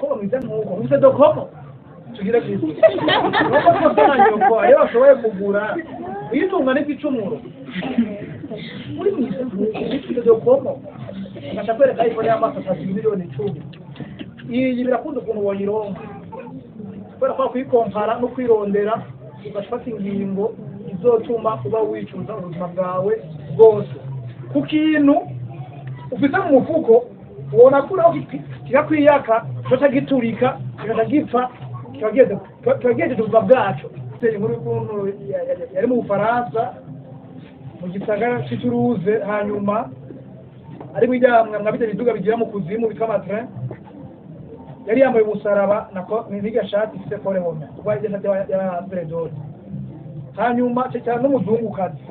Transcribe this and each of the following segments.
umukobwa mwiza nk'uko ufite dokomo tugira Kristo nuko twasanga rero bashoboye kugura uyitunga n'igicumuro muri mwiza ufite dokomo ngashaka kwereka iPhone y'amafaranga miliyoni 10 iyi birakunda ukuntu woyironka kubera ko kwikompara no kwirondera ugashaka ingingo izotuma uba wicuza ubuzima bwawe bwose ku kintu ufite mu mufuko ubona ko naho kigakwiyaka cyotagiturika kikagipfa kigageze ubuzima bwacu muri kuntu yari mu Bufaransa mu gisagara cy'Ituruze hanyuma ari bijyamwe mwabite biduga bigira mu kuzimu bitwa matrin yari yambaye umusaraba nako n'igashati ifite kore home ubwo yageze ya Bredor hanyuma cyane n'umuzungukazi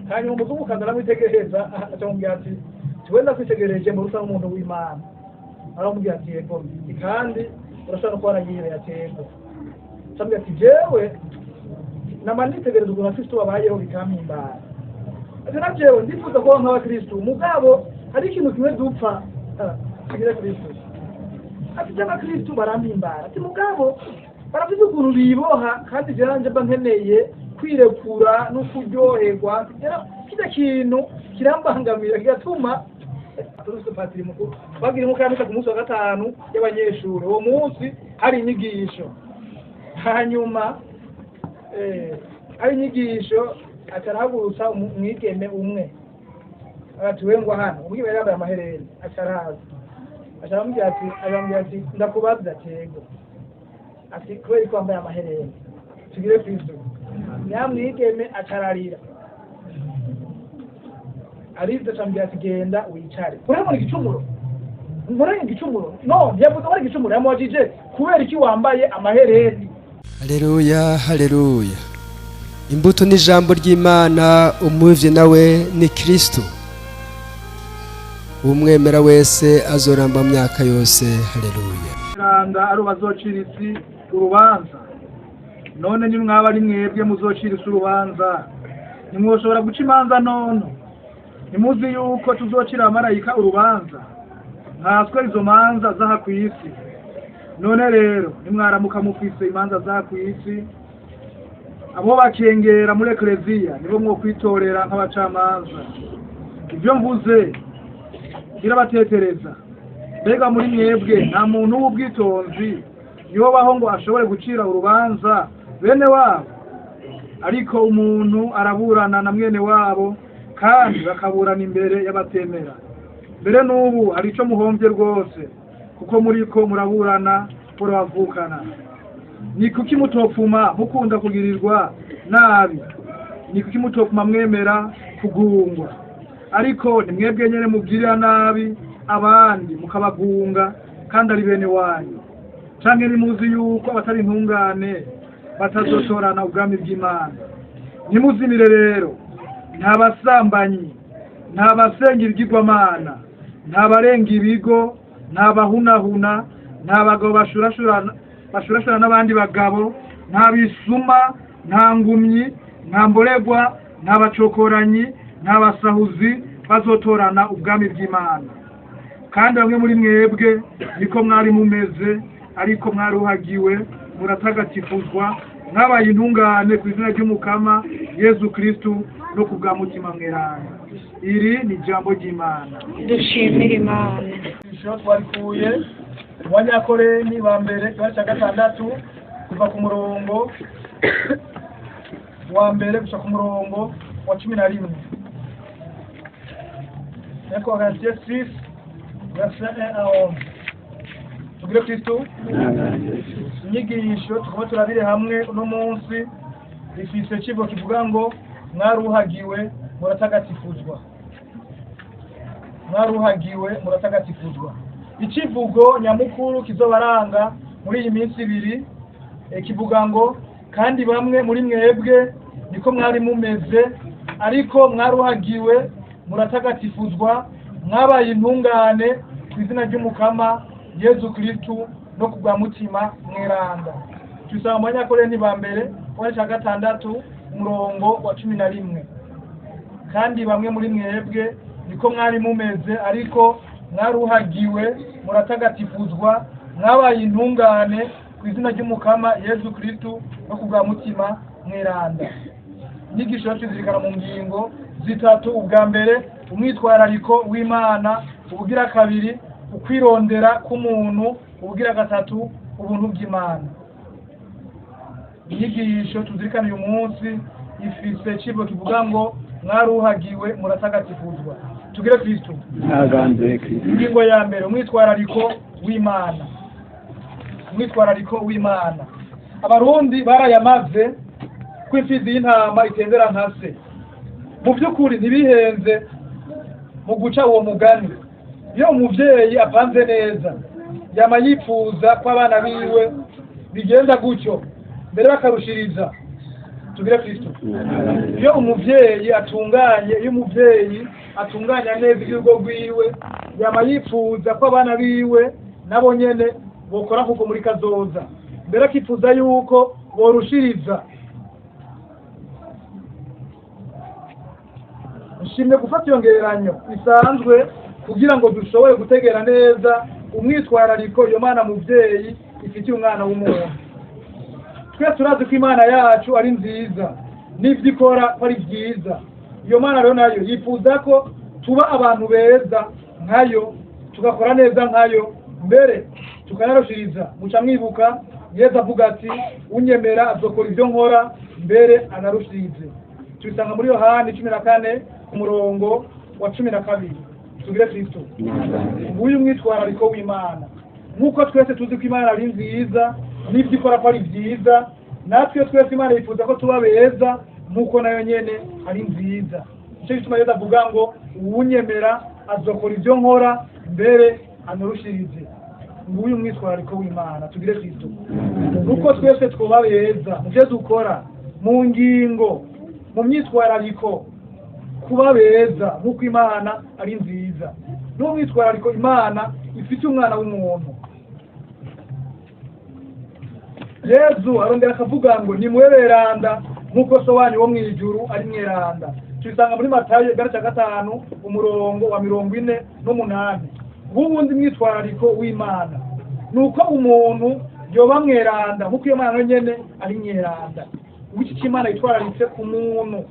hanyuma umuzungukazi aramwitegereza atamubwira ati tuwenda kwitegereje mu rusa n'umuntu w'Imana aramubwira ati yego kandi urashobora kuba aragiye yatego cyambye ati jewe namanitegereza ukuntu Kristo wabayeho bikampimbara ati najewe ndifuza kuba nk'abakristo mugabo hari ikintu kimwe dupfa kigira Kristo ati cyangwa Kristo barampimbara ati mugabo barafite ukuntu biboha kandi jeranje mba nkeneye kwirekura no kuryoherwa kida kintu kirambangamira kigatuma turuste patiri mukuru bagira mu kamisa ku munsi wa gatanu y'abanyeshuri uwo munsi hari inyigisho hanyuma hari inyigisho atarahagurutsa umwigeme umwe atuwe ngo hano umwigeme yambaye amahereni ataraza aramubwira ati ndakubaza tego ati kweli kwambaye amahereni tugire Kristo nyamwigeme acararira ariza cyambye ati genda wicare urabona igicumuro no yavuze ari igicumuro yamwajije kubera iki wambaye amahereni. Haleluya haleluya. Imbuto n'ijambo ry'Imana umuvye nawe ni Kristo umwemera wese azoramba myaka yose. Haleluya. Randa aro bazocira isi urubanza none ni mwaba ari mwebwe muzocira isi urubanza nimwoshobora guca imanza nono nimuzi yuko tuzocira abamarayika urubanza ntaswe izo manza zaha ku isi none rero nimwaramuka mufise imanza zaha ku isi abo bakengera muri ekleziya nibo mwo kwitorera nk'abacamanza ibyo mvuze birabatetereza mbega muri mwebwe nta muntu w'ubwitonzi yobaho ngo ashobore gucira urubanza bene wabo ariko umuntu araburana na mwene wabo kandi bakaburana imbere y'abatemera mbere n'ubu hari icyo muhombye rwose kuko muriko muraburana murabavukana ni kuki mutopfuma mukunda kugirirwa nabi ni kuki mutopfuma mwemera kugungwa ariko ni mwebwe nyene mubwirira nabi abandi mukabagunga kandi ari bene wanyu canke nimuzi yuko abatari intungane batazotorana ubwami bw'Imana nimuzinire rero nta basambanyi nta basenga ibigirwamana nta barenga ibigo nta bahunahuna nta bagabo bashurashurana n'abandi bagabo nta bisuma nta ngumyi nta mboregwa nta bacokoranyi nta basahuzi bazotorana ubwami bw'Imana kandi bamwe muri mwebwe niko mwari mumeze ariko mwaruhagiwe muratagatifuzwa mwabaye intungane ku izina ry'umukama Yesu Kristo no kubwa mutima mwerana. Iri ni jambo ry'Imana. Dushimira Imana. Isho twarikuye Abanyakorenti ba mbere cya gatandatu kuva ku murongo wa mbere gushika ku murongo wa 11. Yako Galatiens 6 verset 1 à 11. Tugire Kristo inyigisho tukaba turabire hamwe uno munsi ifise kigo kivuga ngo mwaruhagiwe muratagatifuzwa. Mwaruhagiwe muratagatifuzwa. Ikivugo nyamukuru kizobaranga muri iyi minsi ibiri kivuga ngo kandi bamwe muri mwebwe niko mwari mumeze ariko mwaruhagiwe muratagatifuzwa mwabaye intungane ku izina ry'umukama Yesu Kristo no kubwa mutima mweranda. Tusaba Abanyakorenti ba mbere cya gatandatu umurongo wa 11. Kandi bamwe muri mwebwe niko mwari mumeze ariko mwaruhagiwe muratagatifuzwa mwabaye intungane ku izina ry'umukama Yesu Kristo no kubwa mutima mweranda. Inyigisho yacu zirikana mu ngingo zitatu: ubwa mbere umwitwarariko w'Imana, ubugira kabiri ukwirondera k'umuntu, ubugira gatatu ubuntu bw'Imana. Inyigisho tuzirikana uyu munsi ifise icivugo kivuga ngo mwaruhagiwe muratagatifuzwa. Tugire Kristo. Ingingo ya mbere umwitwarariko w'Imana. Umwitwarariko w'Imana. Abarundi barayamaze ko imfizi y'intama itendera nka se. Mu by'ukuri ntibihenze mu guca uwo mugani. Iyo umuvyeyi apanze neza yama yifuza ko abana biwe bigenda gutyo mbere bakarushiriza. Tugire Kristo. Iyo umuvyeyi atunganya neza iby'urugo rwiwe yama yifuza ko abana biwe nabo nyene bokora kuko muri kazoza, mbere akifuza yuko borushiriza. Nshimye gufata iyo ngereranyo isanzwe kugira ngo dushobore gutegera neza umwitwarariko iyo Mana muvyeyi ifitiye umwana w'umuntu. Twese turazi ko Imana yacu ari nziza n'ivyo ikora ko ari byiza. Iyo Mana rero nayo yifuza ko tuba abantu beza nkayo, tugakora neza nkayo, mbere tukanarushiriza. Muca mwibuka Yesu avuga ati unyemera azokora ivyo nkora mbere anarushirize. Tubisanga muri Yohana 14 ku murongo wa 12. Tugire Kristo. Nguyu mwitwarariko w'Imana. Nkuko twese tuzi ko Imana ari nziza n'ivyo ikora ko ari byiza, natwe twese Imana yifuza ko tuba beza nkuko nayo nyene ari nziza. Icyo gituma Yesu avuga ngo uwunyemera azokora ivyo nkora mbere anarushirize. Nguyu mwitwarariko w'Imana. Tugire Kristo. Nuko twese twoba beza mu byo dukora, mu ngingo, mu myitwarariko, kuba beza nkuko Imana ari nziza. N'umwitwarariko Imana ifite umwana w'umuntu. Yesu arondera akavuga ngo ni mweranda nkuko so wanyu wo mwijuru ari mweranda. Tubisanga muri Matayo 5 umurongo wa 48. Ubundi mwitwarariko w'Imana nuko umuntu yoba mweranda nkuko iyo Mana nyene ari mweranda. Wiki cy'Imana yitwararitse ku muntu.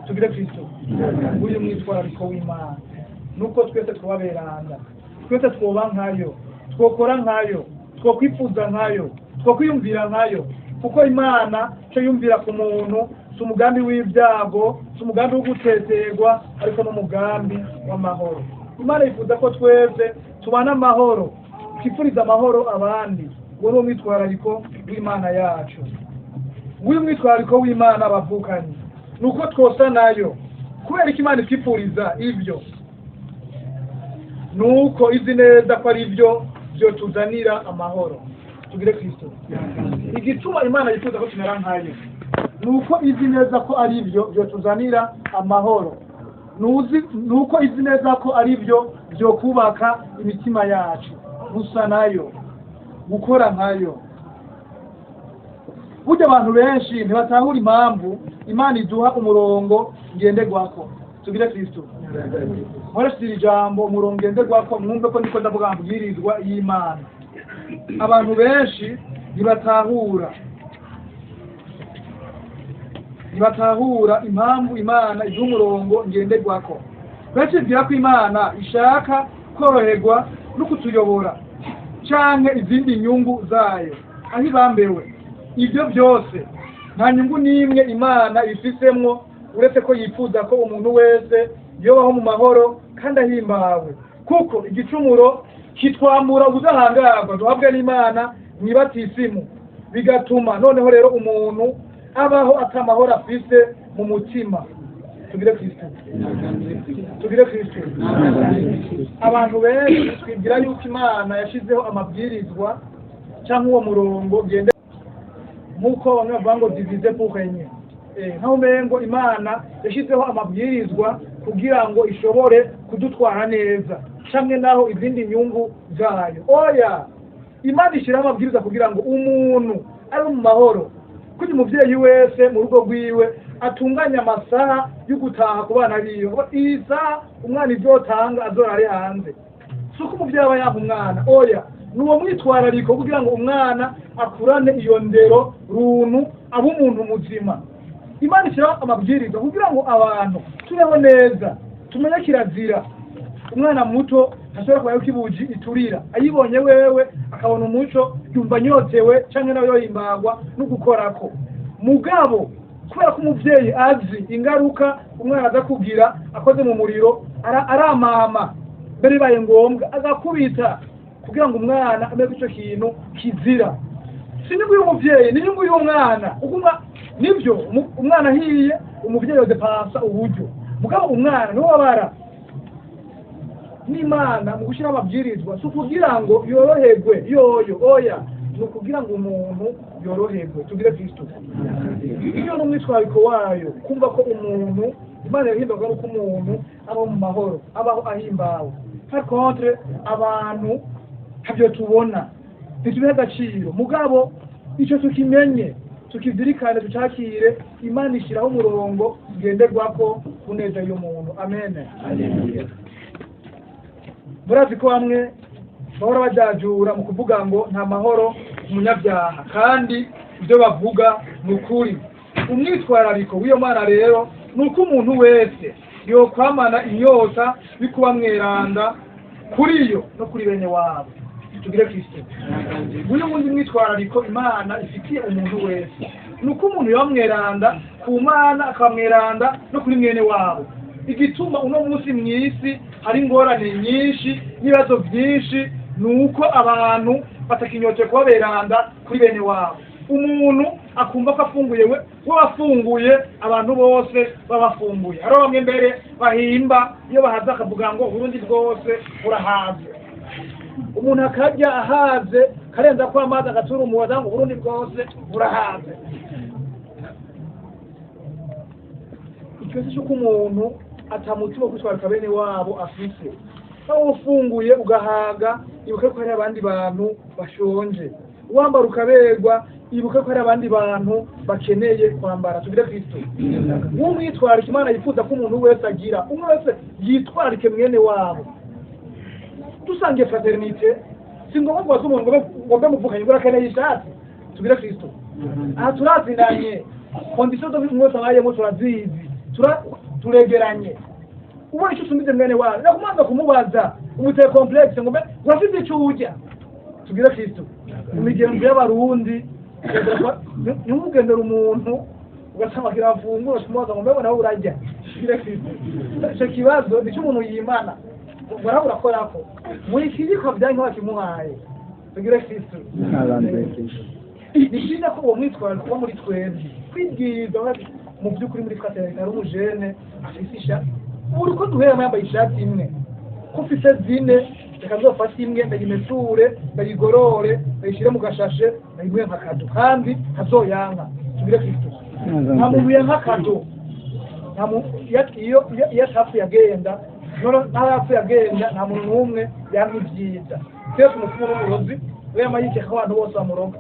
Tugire Kristo. Uyu mwitwarariko w'Imana nuko twese twaberanda, twese twoba nkayo, twokora nkayo, twokwifuza nkayo, twokwiyumvira nkayo, kuko Imana cyo yumvira ku muntu si umugambi w'ibyago, si umugambi wo guteterwa, ariko n'umugambi w'amahoro. Imana yifuza ko twese tubana amahoro, twifuriza amahoro abandi. Uwo ni umwitwarariko w'Imana yacu. Uyu mwitwarariko w'Imana bavukanye nuko twosa nayo, kubera ko Imana itwifuriza ibyo, nuko izi neza ko ari byo byo tuzanira amahoro. Tugire Kristo. Igituma Imana yifuza ko tumera nkayo nuko izi neza ko ari byo byo tuzanira amahoro. Nuko izi neza ko ari byo byo kubaka imitima yacu, gusa nayo, gukora nkayo. Burya abantu benshi ntibatahura impamvu Imana iduha umurongo ngenderwako. Tugire Kristo. Murashira ijambo umurongo ngenderwako, mwumve ko ndiko ndavuga ambwirizwa y'Imana. Abantu benshi ntibatahura impamvu Imana iduha umurongo ngenderwako. Benshi bwira ko Imana ishaka koroherwa no kutuyobora canke izindi nyungu zayo aho ibambewe. Ibyo byose nta nyungu n'imwe Imana ifisemwo, uretse ko yifuza ko umuntu wese yobaho mu mahoro kandi ahimbawe. Kuko igicumuro kitwambura ubudahangarwa duhabwa n'Imana mwibatisimu, bigatuma noneho rero umuntu abaho atamahoro afise mu mutima. Tugire Kristo. Tugire Kristo. Abantu benshi twibwira yuko Imana yashizeho amabwirizwa cyangwa uwo murongo gende nkuko bamwe bavuga ngo divize pour régner. Nkaho mengo Imana yashizeho amabwirizwa kugira ngo ishobore kudutwara neza, camwe naho izindi nyungu zayo. Oya, Imana ishiraho amabwiriza kugira ngo umuntu ari mu mahoro, kuko umuvyeyi wese mu rugo rwiwe atunganya amasaha yo gutaha ku bana biwe. Isa umwana izotanga azora ari hanze, suko umuvyeyi aba yaha umwana. Oya, ni uwo mwitwarariko kugira ngo umwana akurane iyo ndero runtu abe umuntu muzima. Imana ishyiraho amabwiriza kugira ngo abantu tubeho neza, tumenye kirazira. Umwana muto ntashobora kuba yuko ibuji iturira, ayibonye wewe akabona umuco yumva anyotewe canke nawe yohimbagwa no gukorako. Mugabo kubera ko umuvyeyi azi ingaruka umwana aza kugira akoze mu muriro, aramama mbere bibaye ngombwa agakubita kugira ngo umwana ameze ico kintu kizira. Si inyungu y'umuvyeyi, ni inyungu y'umwana. Nivyo umwana ahiye umuvyeyi yodepansa uburyo, mugabo umwana niwe wabara. N'Imana mu gushyira amabwirizwa si ukugira ngo yoroherwe yoyo, oya, ni ukugira ngo umuntu yoroherwe. Tugire Kristo. Iyo n'umwitwariko wayo kumva ko umuntu Imana yahimbaga nuko umuntu aba mu mahoro, abaho ahimbawe. Par contre abantu ntabyo tubona, ntitubihe agaciro. Mugabo icyo tukimenye, tukizirikane, tucakire. Imana ishyiraho umurongo ugenderwako ku neza y'umuntu. Amen. Murazi ko bamwe bahora bajajura mu kuvuga ngo nta mahoro umunyabyaha, kandi ibyo bavuga ni ukuri. Umwitwarariko w'iyo Mana rero ni uko umuntu wese yokwamana inyota bikuba mweranda kuri yo no kuri bene wabo. Tugire Kristo. Uyu wundi mwitwarariko Imana ifitiye umuntu wese ni uko umuntu yamweranda ku Mana akamweranda no kuri mwene wabo. Igituma uno munsi mw'isi hari ingorane nyinshi n'ibibazo byinshi, ni uko abantu batakinyote kuba beranda kuri bene wabo. Umuntu akumva ko afunguye we wafunguye, abantu bose babafunguye. Hari bamwe mbere bahimba iyo bahaza akavuga ngo Burundi bwose burahaze. Umuntu akarya ahaze karenza ko amazi agatura umuwaza ngo Burundi bwose burahaze. Ikibazo cy'uko umuntu atamutima wo kwitwararika bene wabo afise. Nawe ufunguye ugahaga, ibuke ko hari abandi bantu bashonje. Uwambara ukaberwa, ibuke ko hari abandi bantu bakeneye kwambara. Tugire Kristo. Umwitwararika Imana yifuza ko umuntu wese agira, umwe wese yitwararike mwene wabo. Dusangiye fraternité, si ngombwa ko umuntu ngombe muvukanye ngo akeneye ishati. Tugire Kristo. Aha turazinanye, condition zo mwese abayemo turazizi, turegeranye. Ubona icyo usumize mwene wawe, nakumanza kumubaza umuteye complexe ngo urafite icyo urya. Tugire Kristo. Imigenzo y'abarundi numugendera umuntu ugasanga kiravungura tumubaza ngo mbona nawe urajya. Tugire Kristo. Icyo kibazo nicyo umuntu yimana barabura korako muri kiriko byanyu bakimuhaye. Tugire Kristo. Nishinda ko uwo mwitwarariko kuba muri twebwe kwibwiriza mu by'ukuri muri fraternité ari umujene afise ishati. Uko duhera yambaye ishati imwe ko ufise zine, reka nzofata imwe ndayimesure, ndayigorore, ndayishire mu gashashe, ndayimwe nk'akado kandi hazoyanka. Tugire Kristo. Nta muntu yank'akado, iyo atapfuye agenda, n'abapfuye agenda nta muntu n'umwe yanka ibyiza. Twese umufumo w'uburozi we yamayike ko abantu bose bamuroga.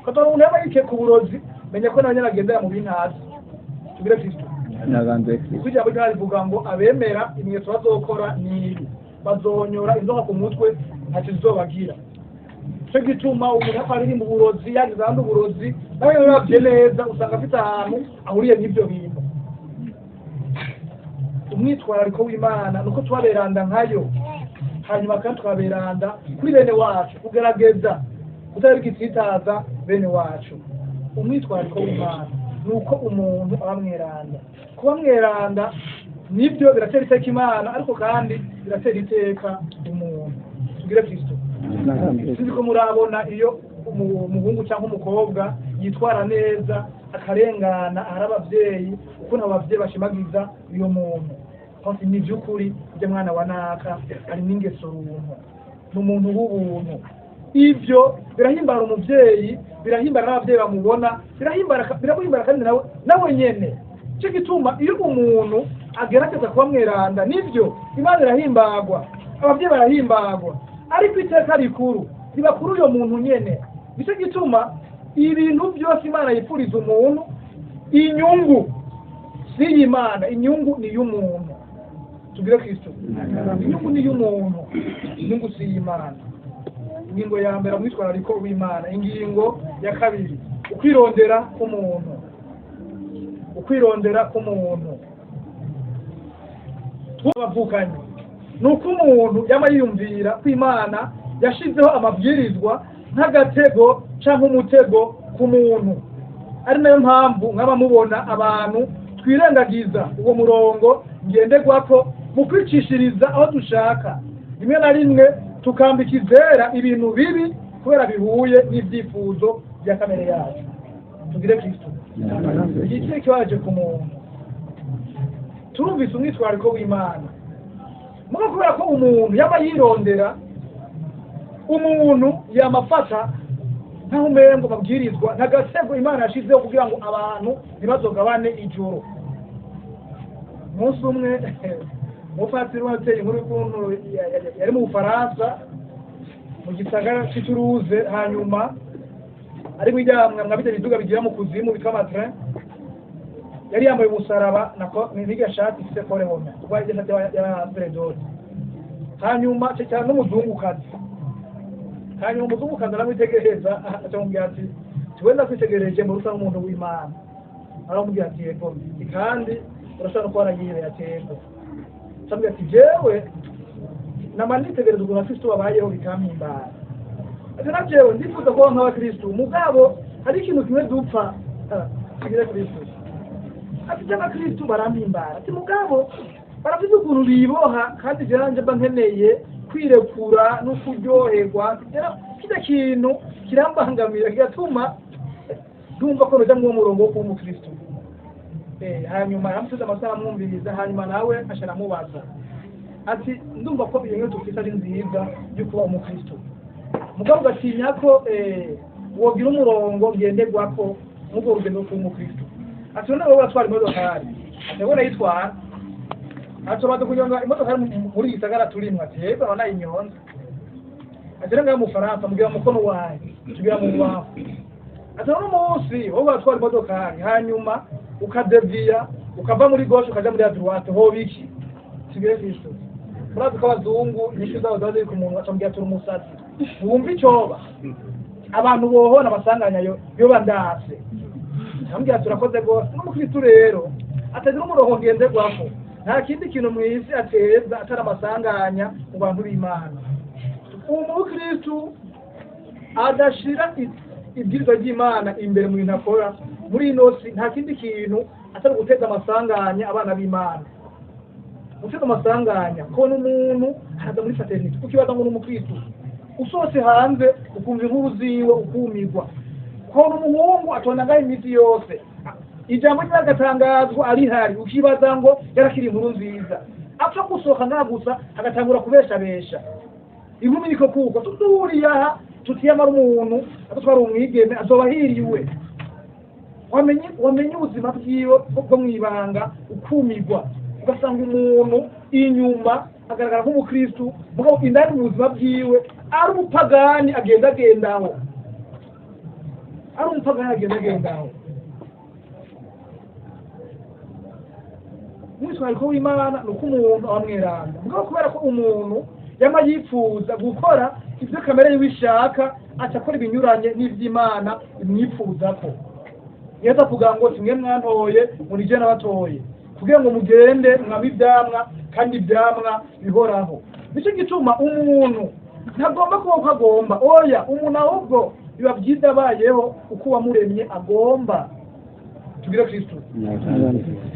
Katora umuntu yamayike ku burozi, menya ko nawe nyaragendera mu bintazi. Tugire Kristo. Kugira ngo rivuga ngo abemera imyeto bazokora nibi, bazonyora inzoka ku mutwe ntacyo zizobagira. Cyo gituma umuntu akari mu burozi yagize ahandi uburozi, nawe yabye neza usanga afite ahantu ahuriye n'ibyo bintu. Umwitwarariko w'Imana nuko twaberanda nkayo, hanyuma kandi twaberanda kuri bene wacu, kugerageza kutari gitsitaza bene wacu. Umwitwarariko w'Imana nuko umuntu abamweranda. Kuba mweranda nibyo biratera iteka Imana, ariko kandi biratera iteka umuntu. Tugire Kristo. Sinzi ko murabona iyo umuhungu cyangwa umukobwa yitwara neza akarengana, ari abavyeyi ukuntu abavyeyi bashimagiza uyo muntu. Kandi ni by'ukuri byo mwana wa naka ari n'ingeso runtu, n'umuntu w'ubuntu. Ivyo birahimbara umuvyeyi, birahimbara n'abavyeyi bamubona, biramuhimbara kandi nawe nyene. Cyo gituma iyo umuntu agerageza kuba mweranda, nibyo Imana irahimbagwa, abavyeyi barahimbagwa, ariko iteka rikuru riba kuri uyo muntu nyene. Nicyo gituma ibintu byose Imana yifuriza umuntu, inyungu si Imana, inyungu ni y'umuntu. Tugire Kristo. Inyungu ni y'umuntu, inyungu si Imana. ingingo ya mbere umwitwarariko w'Imana. Ingingo ya kabiri ukwirondera k'umuntu. Ukwirondera k'umuntu twabavukanye nuko umuntu yama yiyumvira ko Imana yashizeho amabwirizwa nk'agatego cyangwa umutego ku muntu. Ari nayo mpamvu nkaba mubona abantu twirengagiza uwo murongo ngenderwako mu kwicishiriza aho dushaka, rimwe na rimwe tukambika izera ibintu bibi kubera bihuye n'ibyifuzo bya kamere yacu. Tugire Kristo. Iki kibaje ku muntu. Turumvise umwitwariko w'Imana. Muga kubera ko umuntu yaba yirondera, umuntu yamafata nkaho umengo babwirizwa n'agasego Imana yashizeho kugira ngo abantu ntibazogabane ijoro. Umunsi umwe umufatiri wateye inkuru y'ukuntu yari mu Bufaransa mu gisagara cy'Ituruze, hanyuma ari mwijyamwe mwabite biduga bigira mu kuzimu bitwa matrin, yari yambaye umusaraba nako n'igashati ifite kore home kuba igenda ya Predot. Hanyuma cyane n'umuzungukazi, hanyuma umuzungukazi aramwitegereza atamubwira ati tuwenda kwitegereje mu rusa n'umuntu w'Imana. Aramubwira ati yego kandi urashobora kuba aragiye yatembo. Samubwira ati jewe namanitegereza ukuntu Kristo babayeho bikampimbara. Ati na jewe ndifuza kuba nk'abakristo mugabo hari ikintu kimwe dupfa kigire Kristo. Ati cyangwa Kristo barampimbara. Ati mugabo baravuze ukuntu biboha kandi jeranje mba nkeneye kwirekura no kuryoherwa. Kida kintu kirambangamira kigatuma ndumva ko roja mu murongo wo kuba umukristo. Hanyuma yamusize amasaha amwumviriza, hanyuma nawe ashara mubaza ati ndumva ko iyo tufite ari nziza yo kuba umukristo, mugabo gatinya ko wogira umurongo ngenderwako n'ubwo rugendo rwo kuba umukristo. Ati none wowe atwara imodoka hari atabona yitwara, atobaza kunyonga imodoka hari muri gisagara turimwe. Ati yego abana inyonza. Ati renga mu Faransa mugira mukono wawe tugira mu wawe. Ati none umunsi wowe atwara imodoka hari hanyuma ukadevia ukava muri gauche ukaja muri droite ho biki sigire Kristo. Murazi ko abazungu nisho zabo zaje ku muntu acambya turi umusatsi wumva icoba abantu bohona basanganya yo bandase ambya turakoze gose n'umukristo rero atagira umurongo ngenderwako, nta kindi kintu mwisi ateza atari amasanganya mu bantu b'Imana. Umukristo adashira ibyirizwa ry'Imana imbere mu bintu akora muri inosi, nta kindi kintu atari guteza amasanganya abana b'Imana. Guteza amasanganya ko n'umuntu haraza muri fraternité ukibaza ngo n'umukristo usose hanze ukumva inkuru ziwe ukumirwa ko n'umuhungu atonagaye imiti yose ijambo ry'agatangazwa ari hari ukibaza ngo yarakiri inkuru nziza, apfa gusohoka ngagusa agatangura kubeshabesha inkumi niko kuko tuduriye aha tutiyamara umuntu atwara umwigeme azobahiriwe. Wamenye ubuzima bwiwe bwo mwibanga ukumirwa, ugasanga umuntu inyuma agaragara nk'umukristo mugabo indani mu buzima bwiwe ari umupagani agendagendaho, ari umupagani agendagendaho. Umwitwariko w'Imana nuko umuntu amweranda, mugabo kubera ko umuntu yama yifuza gukora ibyo kamere yiwe ishaka acakora ibinyuranye n'ivy'Imana imwipfuzako. Yeza kugira ngo kimwe mwantoye muri je nabatoye kugira ngo mugende mwami ivyamwa kandi ivyamwa bihoraho. Nico gituma umuntu ntagomba kuba agomba oya, umuntu ahubwo biba byiza abayeho uko wamuremye agomba. Tugire Kristo.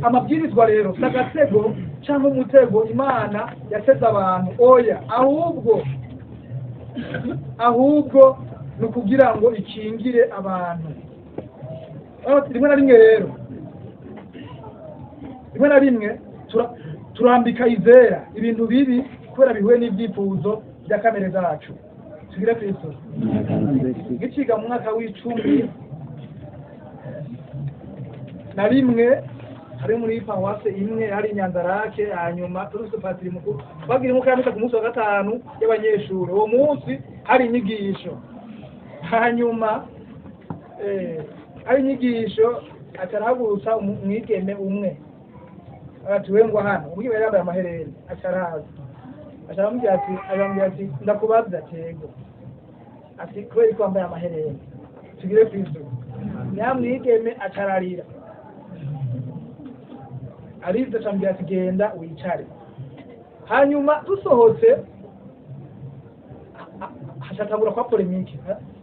Amabwirizwa rero sagatego cyangwa umutego Imana yateze abantu oya, ahubwo nukugira ngo ikingire abantu. Rimwe na rimwe rero rimwe na rimwe turambika izera ibintu bibi kubera bihuye n'ibyifuzo bya kamere zacu. Tugire Kristo. Giciga mu mwaka w'icumi na rimwe hari muri paruwase imwe hari Nyanzarake, hanyuma turuse patiri mukuru bagira umukamisa ku munsi wa gatanu y'abanyeshuri. Uwo munsi hari inyigisho, hanyuma hari inyigisho atarahagurutsa umwigeme umwe atiwe ngo hano umwigeme yari yambaye amahereni ataraza aramubwira ati ndakubaza tego ati kubera ko wambaye amaherere tugire Kristo nyamwigeme acararira ariza cambira ati genda wicare hanyuma dusohotse hashatangura kwa polemike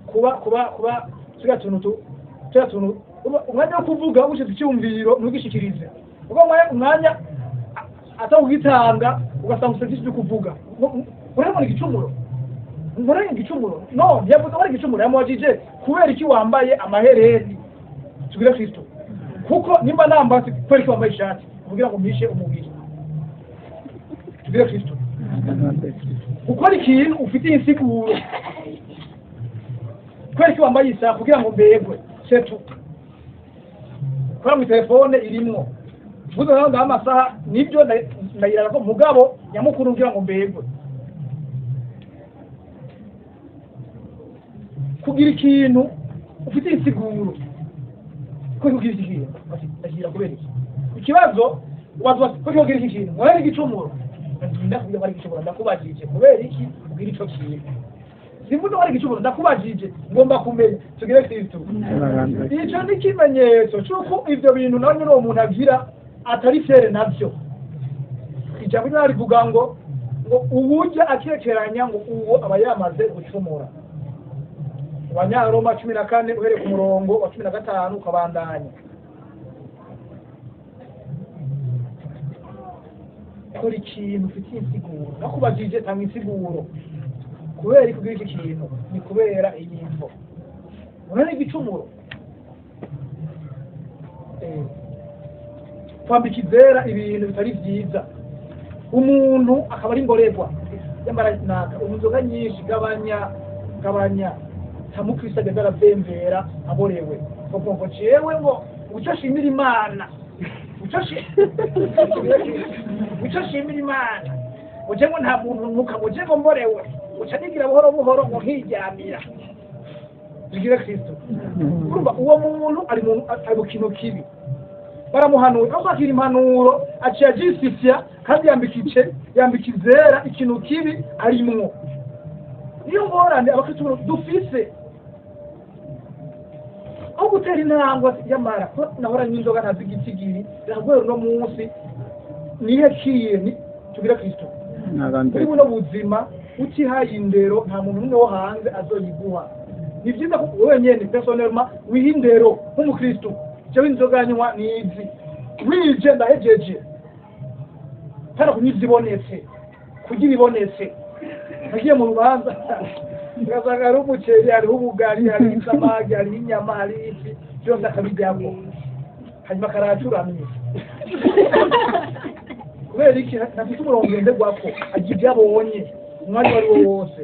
kuba tuga tuntu umwanya wo kuvuga ushize icyumviro ntugishikirize ubwo umwanya atawugitanga ugasanga usengishije kuvuga urabona igicumuro ngoranye igicumuro no yavuze ari igicumuro yamwajije kubera iki wambaye amahereni tugire Kristo kuko nimba nambase kubera iki wambaye ishati kugira ngo mpishe umubiri tugire Kristo gukora ikintu ufite insiguro kubera iki wambaye isaha kugira ngo mbegwe setu kora mu telefone irimwo vuze naho amasaha nibyo ndayirara ko mugabo nyamukuru kugira ngo mbegwe kugira ikintu ufite insiguro ko kugira ikintu agira kubera iki ikibazo wazo ko kugira ikintu mwari igicumuro ndakugira bari igicumuro ndakubajije kubera iki kugira ico kintu simvuze bari igicumuro ndakubajije ngomba kumenya tugire Kristo ico ni kimenyetso cyuko ivyo bintu nawe nyine umuntu agira atari fere navyo ijambo ryari rivuga ngo ubujya akekeranya ngo uwo aba yamaze gucumura Abanyaroma 14 uhereye ku murongo wa 15 ukabandanya kora ikintu ufite insiguro nakubajije tanga insiguro kubera kugira iki kintu ni kubera iyimvo urane igicumuro kwambika izera ibintu bitari byiza umuntu akaba ari ngorerwa yambara naka umuzoga nyinshi gabanya tamukristo agenda arabembera aborewe ngo jewe ngo uco shimira Imana uco shimira Imana uje ngo nta muntu nuka uje ngo mborewe uca nigira buhoro ngo hiryamira bigire Kristo urumva uwo muntu ari mu kintu kibi baramuhanura aho akira impanuro aciye agisifya kandi yambika izera ikintu kibi arimwo niyo ngorane abakristo dufise aho gutera intangwa y'amara nahora n'inzoga ntazigitigiri ragwero no munsi nihe kiye tugira Kristo muri buno buzima utihaye indero nta muntu n'umwe wo hanze azoyiguha ni byiza ko wowe nyene personnellement wihindero nk'umukristo jewe inzoga nywa nizi wije ndahejeje para kunyizibonetse kugira ibonetse nagiye mu rubanza ngasanga ari umuceri ari ubugari ari isamagi ari inyama hari iki byose akabijyamo hanyuma karacuramye kubera iki nafite umurongo ngenderwako agira ibyo abonye umwanya wari wo wose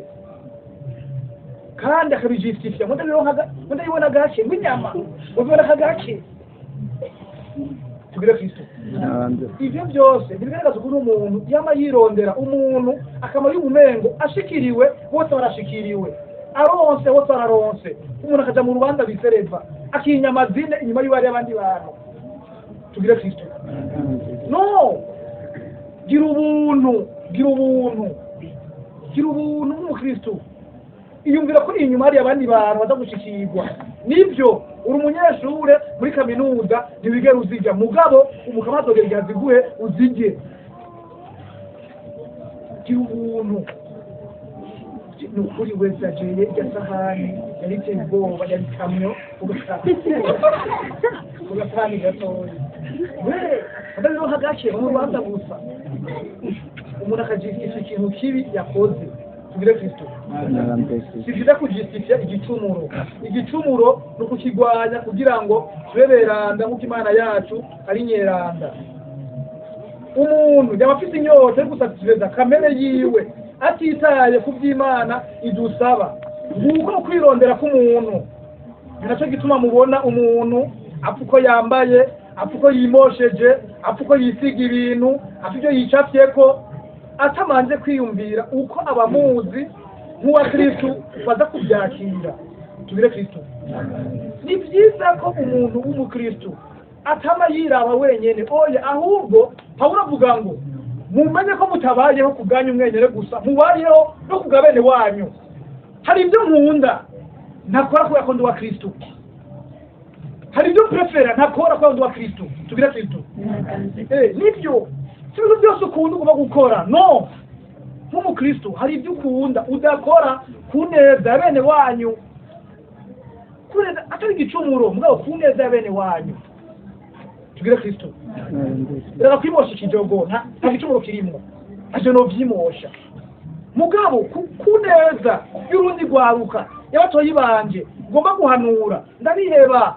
kandi akabijistifya ndabibona gake nk'inyama ubibona kagake tugire Kristo ivyo byose bigaragaza ko umuntu yama yirondera umuntu akama y'ubumengo ashikiriwe bose barashikiriwe aronse bose bararonse umuntu akaja mu rubanza bisereva akinyama zine inyuma y'ibari abandi bantu tugire Kristo no gira ubuntu mu Kristo iyumvira ko inyuma hari abandi bantu badagushikirwa nibyo uri umunyeshure muri kaminuza ntibigera uzijya mugabo umukamatogera yaziguhe uzijye gira ubuntu nukuri wese ajeye irya sahani yariteye ubwoba yari kamyo ugasahani gatoya adabironka gake mu rubanza gusa umuntu akajistifya ikintu kibi yakoze tugire Kristo sivida kujistifya igicumuro no kukigwanya kugira ngo tubeberanda nk'uko Imana yacu ari nyeranda umuntu yaba afite inyota yo gusatisfeza kamere yiwe atitaye ku by'Imana idusaba nguko kwirondera k'umuntu nacyo gituma mubona umuntu apfuko yambaye apfuko yimosheje apfuko yisiga ibintu afite yicafyeko atamanze kwiyumvira uko abamuzi nk'uwa Kristo baza kubyakira tugire Kristo ni byiza ko umuntu w'umukristo atama yiraba wenyene oya ahubwo Pawulo avuga ngo mumenye ko mutabayeho kubwanyu mwenyere gusa mubayeho no kugabene wanyu hari ibyo nkunda ntakora kubera ko ndi uwa kristo, hari ibyo prefera ntakora kubera ndi uwa kristo. Tubwire kristo nibyo si ibintu byose ukunda ugomba gukora, no. Nk'umukristo hari ibyo ukunda udakora ku neza ya bene wanyu, kuneza atari igicumuro mugabo ku neza ya bene wanyu. Tubwire kristo reka kwimosha ikijogo nta gicumuro kirimo, aje no vyimosha mugabo ku neza y'urundi rwaruka y'abatoyi banje ngomba guhanura ndabiheba,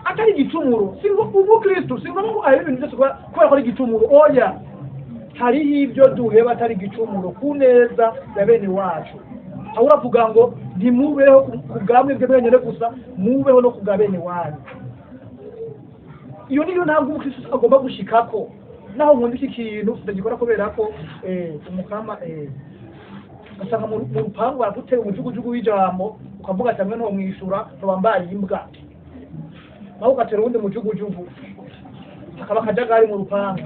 atari igicumuro. Singo ubu kristo singo ngo ari ibintu byose kubera ko ari igicumuro, oya. Hari ibyo duheba atari igicumuro ku neza ya bene wacu. Aho uravuga ngo ntimubeho ku bwamwe bwe mwenyene gusa, mubeho no ku bwa bene wanyu. Iyo niyo ntabwo umukristo agomba gushikako. Naho nkunda iki kintu ndagikora kubera ko umukama asanga mu rupangu baragutera umujugujugu w'ijambo, ukavuga ati amwe no mwishura bambaye imbwa, naho ugatera uwundi mujugujugu akaba akajagari mu rupangu.